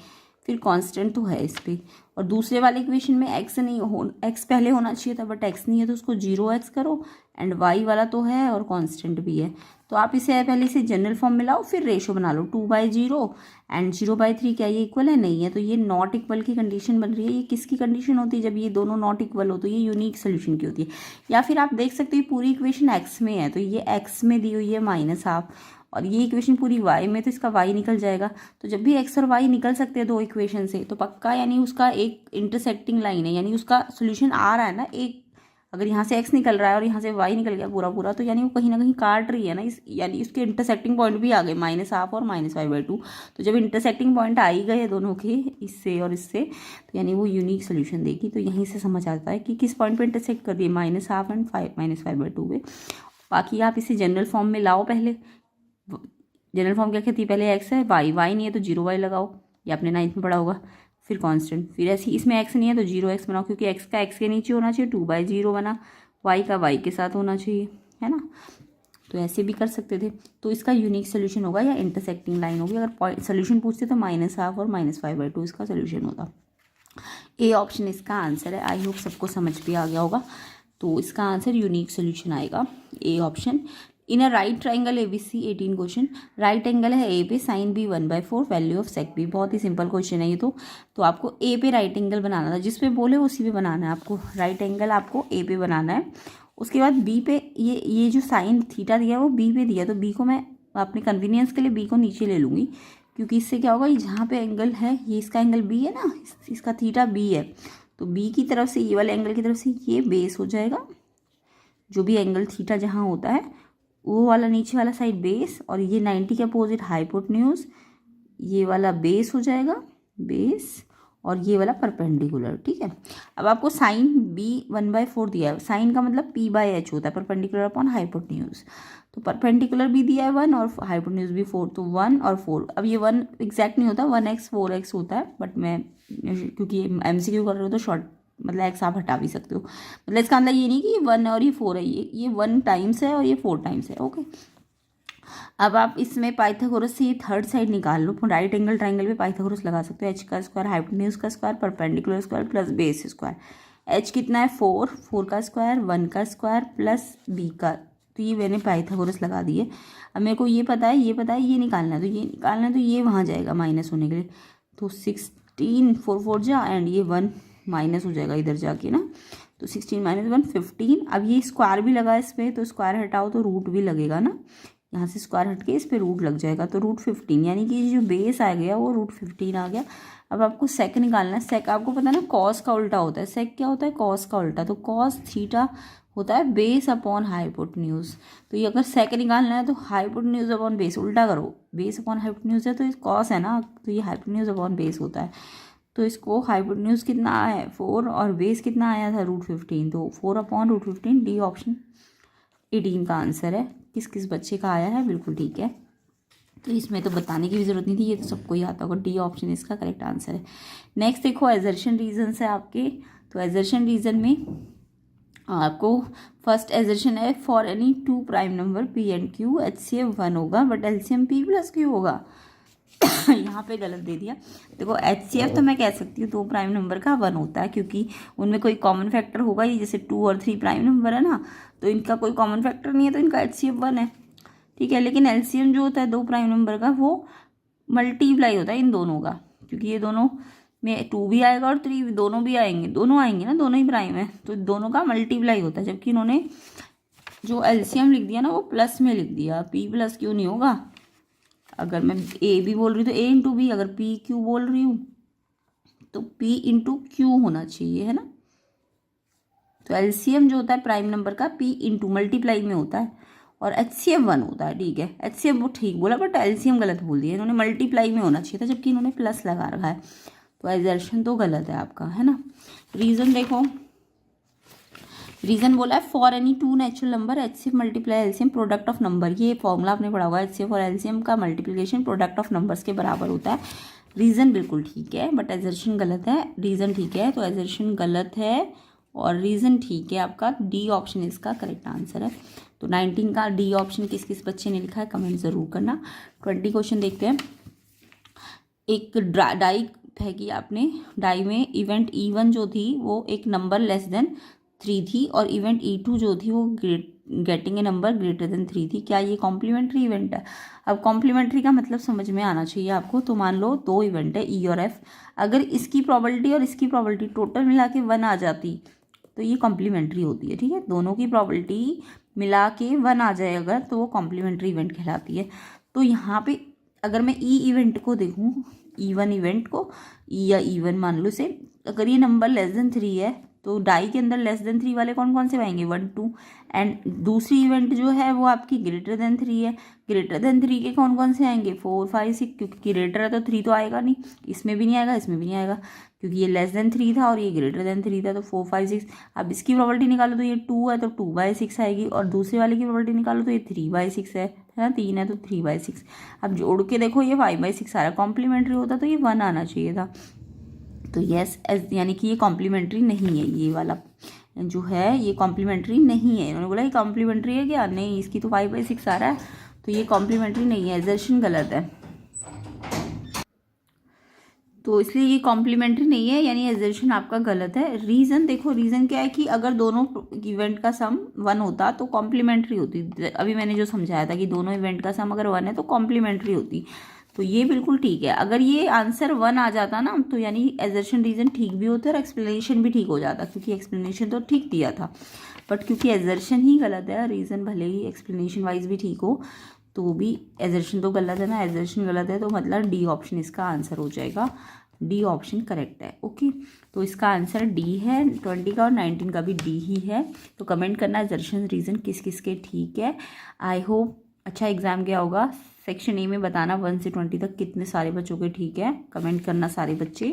फिर कांस्टेंट तो है इस पर, और दूसरे वाले इक्वेशन में x नहीं हो, x पहले होना चाहिए था बट x नहीं है तो उसको 0x करो, एंड y वाला तो है और कांस्टेंट भी है। तो आप इसे पहले इसे जनरल फॉर्म में लाओ, फिर रेशो बना लो, 2/0 एंड 0/3, क्या ये इक्वल है, नहीं है, तो ये नॉट इक्वल की कंडीशन बन रही है। ये किसकी कंडीशन होती है, जब ये दोनों नॉट इक्वल हो तो ये यूनिक सोल्यूशन की होती है। या फिर आप देख सकते हो पूरी इक्वेशन x में है तो ये x में दी हुई है -1/2, और ये इक्वेशन पूरी y में, तो इसका y निकल जाएगा। तो जब भी x और y निकल सकते हैं दो इक्वेशन से तो पक्का यानी उसका एक इंटरसेक्टिंग लाइन है, यानी उसका सोल्यूशन आ रहा है ना एक, अगर यहाँ से x निकल रहा है और यहाँ से y निकल गया पूरा पूरा, तो यानी वो कहीं ना कहीं काट रही है ना, इस यानी उसके इंटरसेक्टिंग पॉइंट भी आ गए -1/2 और -5/2। तो जब इंटरसेक्टिंग पॉइंट आ ही गए दोनों के, इससे और इससे, तो यानी वो यूनिक सोल्यूशन देगी। तो यहीं से समझ आता है कि किस पॉइंट पे इंटरसेक्ट कर दिए, -1/2 एंड -5/2 पे। बाकी आप इसे जनरल फॉर्म में लाओ, पहले जनरल फॉर्म क्या कहती है, पहले x है, y नहीं है तो 0y लगाओ, ये आपने 9th में पढ़ा होगा, फिर कांस्टेंट, फिर ऐसे इसमें x नहीं है तो 0x बनाओ, क्योंकि x का x के नीचे होना चाहिए, 2/0 बना, y का y के साथ होना चाहिए, है ना। तो ऐसे भी कर सकते थे। तो इसका यूनिक सोल्यूशन होगा या इंटरसेक्टिंग लाइन होगी। अगर सोल्यूशन पूछते तो -1/2 और -5/2 इसका सोल्यूशन होता। ए ऑप्शन इसका आंसर है। आई होप सबको समझ भी आ गया होगा। तो इसका आंसर यूनिक सोल्यूशन आएगा, A option. In a right triangle ABC 18 question, right angle है ए पे, sine B 1/4, value of sec B। बहुत ही सिंपल क्वेश्चन है ये तो आपको ए पे राइट एंगल बनाना था, जिस पे बोले उसी पे बनाना है आपको। राइट एंगल आपको ए पे बनाना है। उसके बाद बी पे ये जो साइन थीटा दिया है वो बी पे दिया, तो बी को मैं अपने कन्वीनियंस के लिए बी को नीचे ले लूँगी, क्योंकि इससे क्या होगा, ये जहाँ पे एंगल है, ये इसका एंगल बी है ना, इसका थीटा बी है, तो बी की तरफ से, ये वाले एंगल की तरफ से ये बेस हो जाएगा। जो भी एंगल थीटा जहाँ होता है वो वाला नीचे वाला साइड बेस, और ये 90 के अपोजिट हाइपोटेन्यूज, ये वाला बेस हो जाएगा, बेस, और ये वाला परपेंडिकुलर। ठीक है। अब आपको साइन B 1/4 दिया है। साइन का मतलब P/H होता है, परपेंडिकुलर अपॉन हाइपोटेन्यूज। तो परपेंडिकुलर भी दिया है 1 और हाइपोटेन्यूज भी 4, तो 1 और 4। अब ये 1 एग्जैक्ट नहीं होता, 1x 4x होता है, बट मैं क्योंकि MCQ कर रहे हो तो शॉर्ट मतलब x आप हटा भी सकते हो। मतलब इसका मतलब ये नहीं कि ये 1 और ये 4 है, ये 1 टाइम्स है और ये 4 टाइम्स है। ओके। अब आप इसमें पाइथागोरस से ये थर्ड साइड निकाल लो। राइट एंगल ट्राइंगल पे पाइथागोरस लगा सकते हो। h का स्क्वायर, हाइपोटेन्यूज का square, perpendicular square plus base square. h कितना है 4, 4 का स्क्वायर, 1 का स्क्वायर प्लस b का, तो ये मैंने पाइथागोरस लगा दिए। अब मेरे को ये पता है, ये पता है, ये निकालना है, तो ये निकालना है, तो ये वहाँ जाएगा माइनस होने के लिए। तो 16 4 4 जा, एंड ये 1 माइनस हो जाएगा इधर जाके ना, तो 16 - 1 15। अब ये स्क्वायर भी लगा इस पर, तो स्क्वायर हटाओ तो रूट भी लगेगा ना, यहाँ से स्क्वायर हट के इस पे रूट लग जाएगा, तो √15 यानी कि जो बेस आ गया वो √15 आ गया। अब आपको सेक निकालना है। सेक आपको पता है ना कॉस का उल्टा होता है, सेक क्या होता है, कॉस का उल्टा, तो कॉस थीटा होता है बेस अपॉन हाइपोटेन्यूज। तो ये अगर सेक निकालना है तो हाइपोटेन्यूज अपॉन बेस उल्टा करो, बेस अपॉन हाइपोटेन्यूज है तो ये कॉस है ना, तो ये हाइपोटेन्यूज अपॉन बेस होता है। तो इसको हाइपोटेन्यूज कितना है 4 और बेस कितना आया था √15, तो 4/√15 डी ऑप्शन 18 का आंसर है। किस किस बच्चे का आया है, बिल्कुल ठीक है। तो इसमें तो बताने की भी ज़रूरत नहीं थी, ये तो सबको ही आता होगा, डी ऑप्शन इसका करेक्ट आंसर है। नेक्स्ट देखो एजर्शन रीजन्स है आपके। तो एजर्शन रीजन में आपको फर्स्ट एजर्शन है for any 2 prime number P and Q HCF 1 होगा बट LCM P+Q होगा। यहाँ पे गलत दे दिया। देखो HCF तो मैं कह सकती हूँ 2 प्राइम नंबर का 1 होता है, क्योंकि उनमें कोई कॉमन फैक्टर होगा ही, जैसे 2 और 3 प्राइम नंबर है ना, तो इनका कोई कॉमन फैक्टर नहीं है, तो इनका HCF 1 है, ठीक है। लेकिन LCM जो होता है 2 प्राइम नंबर का वो मल्टीप्लाई होता है इन दोनों का, क्योंकि ये दोनों में 2 भी आएगा और 3 दोनों भी आएंगे, दोनों आएंगे ना, दोनों ही प्राइम है, तो दोनों का मल्टीप्लाई होता है। जबकि इन्होंने जो LCM लिख दिया ना वो प्लस में लिख दिया, P+Q नहीं होगा। अगर मैं A भी बोल रही हूँ तो A इंटू बी, अगर PQ बोल रही हूँ तो P इंटू क्यू होना चाहिए, है ना। तो LCM जो होता है प्राइम नंबर का P इंटू मल्टीप्लाई में होता है और HCF 1 होता है, ठीक है। HCF वो ठीक बोला बट LCM गलत बोल दिया, इन्होंने मल्टीप्लाई में होना चाहिए था जबकि इन्होंने प्लस लगा रखा है, तो एजर्शन तो गलत है आपका, है ना। रीज़न देखो, रीज़न बोला है for any 2 natural number HCF multiply LCM product of number, ये फॉर्मूला आपने पढ़ा हुआ है, HCF और LCM का मल्टीप्लिकेशन प्रोडक्ट ऑफ नंबर्स के बराबर होता है। रीज़न बिल्कुल ठीक है बट एजर्शन गलत है, रीज़न ठीक है तो एजर्शन गलत है और रीज़न ठीक है आपका, डी ऑप्शन इसका करेक्ट आंसर है। तो 19 का डी ऑप्शन किस किस बच्चे ने लिखा है कमेंट ज़रूर करना। 20 क्वेश्चन देखते हैं। एक डाई फेंकी आपने, डाई में इवेंट E1 जो थी वो एक नंबर लेस देन 3 थी और इवेंट E2 जो थी वो getting a number greater than 3 थी। क्या ये कॉम्प्लीमेंट्री इवेंट है? अब कॉम्प्लीमेंट्री का मतलब समझ में आना चाहिए आपको। तो मान लो 2 इवेंट है E और F, अगर इसकी प्रॉबबिलिटी और इसकी प्रॉबबिलिटी टोटल मिला के 1 आ जाती तो ये कॉम्प्लीमेंट्री होती है, ठीक है। दोनों की प्रॉबबिलिटी मिला के 1 आ जाए अगर, तो वो कॉम्प्लीमेंट्री इवेंट कहलाती है। तो यहाँ पे अगर मैं E इवेंट को देखूँ, E1 इवेंट को, E या E1 मान लो से, अगर ये नंबर लेस देन 3 है तो डाई के अंदर लेस देन 3 वाले कौन कौन से आएंगे 1 2, एंड दूसरी इवेंट जो है वो आपकी ग्रेटर देन 3 है, ग्रेटर देन 3 के कौन कौन से आएंगे 4 5 6, क्योंकि ग्रेटर है तो 3 तो आएगा नहीं, इसमें भी नहीं आएगा इसमें भी नहीं आएगा, क्योंकि ये लेस देन 3 था और ये ग्रेटर देन 3 था, तो 4 5 6। अब इसकी प्रॉबबिलिटी निकालो तो ये 2 है तो 2/6 आएगी, और दूसरे वाले की प्रॉबबिलिटी निकालो तो ये 3/6 है ना, 3 है तो 3/6। अब जोड़ के देखो ये 5/6 आ रहा है, कॉम्प्लीमेंट्री होता तो ये 1 आना चाहिए था। तो यस यानी कि ये कॉम्प्लीमेंट्री नहीं है, ये वाला जो है ये कॉम्प्लीमेंट्री नहीं है। इन्होंने बोला ये कॉम्प्लीमेंट्री है क्या, नहीं, इसकी तो 5/6 आ रहा है, तो ये कॉम्प्लीमेंट्री नहीं है, एजर्शन गलत है। तो इसलिए ये कॉम्प्लीमेंट्री नहीं है, यानी एजर्शन आपका गलत है। रीज़न देखो, रीज़न क्या है कि अगर दोनों इवेंट का सम 1 होता तो कॉम्प्लीमेंट्री होती। अभी मैंने जो समझाया था कि दोनों इवेंट का सम अगर 1 है तो कॉम्प्लीमेंट्री होती, तो ये बिल्कुल ठीक है। अगर ये आंसर 1 आ जाता ना तो यानी एजर्शन रीज़न ठीक भी होते और एक्सप्लेनेशन भी ठीक हो जाता, क्योंकि एक्सप्लेनेशन तो ठीक दिया था, बट क्योंकि एजर्शन ही गलत है, रीज़न भले ही एक्सप्लेनेशन वाइज भी ठीक हो तो भी एजर्शन तो गलत है ना, एजर्शन गलत है तो मतलब डी ऑप्शन इसका आंसर हो जाएगा, डी ऑप्शन करेक्ट है। ओके, तो इसका आंसर डी है, 20 का और 19 का भी डी ही है। तो कमेंट करना एजर्शन रीज़न किस किस के ठीक है। आई होप अच्छा एग्जाम गया होगा। सेक्शन ए में बताना 1 से 20 तक कितने सारे बच्चों के ठीक है, कमेंट करना सारे बच्चे।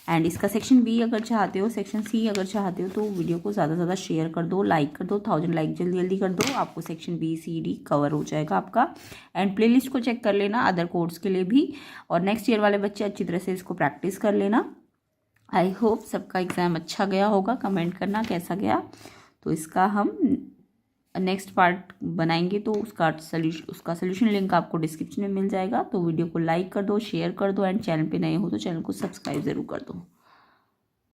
एंड इसका सेक्शन बी अगर चाहते हो, सेक्शन सी अगर चाहते हो तो वीडियो को ज़्यादा से ज़्यादा शेयर कर दो, लाइक कर दो, 1000 लाइक जल्दी जल्दी कर दो, आपको section B C D cover हो जाएगा आपका। एंड प्लेलिस्ट को चेक कर लेना अदर कोर्स के लिए भी, और नेक्स्ट ईयर वाले बच्चे अच्छी तरह से इसको प्रैक्टिस कर लेना। आई होप सबका एग्ज़ाम अच्छा गया होगा, कमेंट करना कैसा गया। तो इसका हम नेक्स्ट पार्ट बनाएंगे, तो उसका सोल्यूशन लिंक आपको डिस्क्रिप्शन में मिल जाएगा। तो वीडियो को लाइक कर दो, शेयर कर दो, एंड चैनल पे नए हो तो चैनल को सब्सक्राइब ज़रूर कर दो।